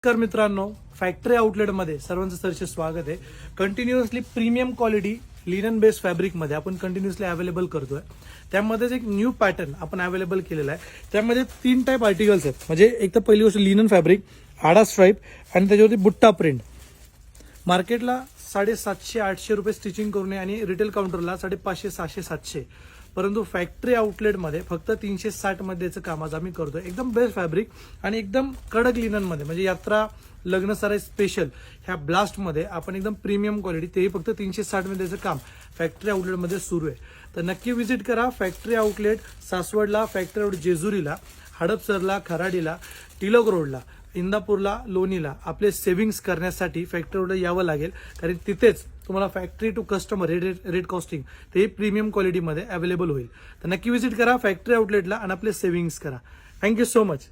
नमस्कार मित्रांनो, फॅक्टरी आउटलेटमध्ये सर्वांचं सरचे स्वागत आहे. Continuously premium quality linen based फॅब्रिकमध्ये आपण कंटिन्युअसली अवेलेबल करतोय. त्यामध्येच एक न्यू पॅटर्न आपण अवेलेबल केलेला आहे. त्यामध्ये 3 टाईप आर्टिकल्स आहेत. म्हणजे एक तर पहिली गोष्ट लिनन फॅब्रिक, आडा स्ट्राईप आणि त्याच्यावरती बुट्टा प्रिंट. मार्केटला 750-800 रुपये स्टिचिंग करून आणि रिटेल काउंटरला 550-600-700, परंतु फॅक्टरी आउटलेटमध्ये फक्त 360 मध्ये याचं काम आज आम्ही करतोय. एकदम बेस्ट फॅब्रिक आणि एकदम कडक लिनन मध्ये, म्हणजे यात्रा लग्न सराई स्पेशल ह्या ब्लास्टमध्ये आपण एकदम प्रीमियम क्वालिटी, तेही फक्त 360 मध्ये याचं काम फॅक्टरी आउटलेटमध्ये सुरू आहे. तर नक्की व्हिजिट करा फॅक्टरी आउटलेट, सासवडला, फॅक्टरी आउटलेट जेजुरीला, हडपसरला, खराडीला, टिळक रोडला, इंदापूरला, लोणीला. आपले सेव्हिंग्स करण्यासाठी फॅक्टरीवर यावं लागेल, कारण तिथेच तुम्हाला factory to customer rate costing ते प्रीमियम क्वालिटीमध्ये अवेलेबल होईल. तर नक्की व्हिजिट करा फॅक्टरी आउटलेटला आणि आपले सेव्हिंग्स करा. Thank you so much.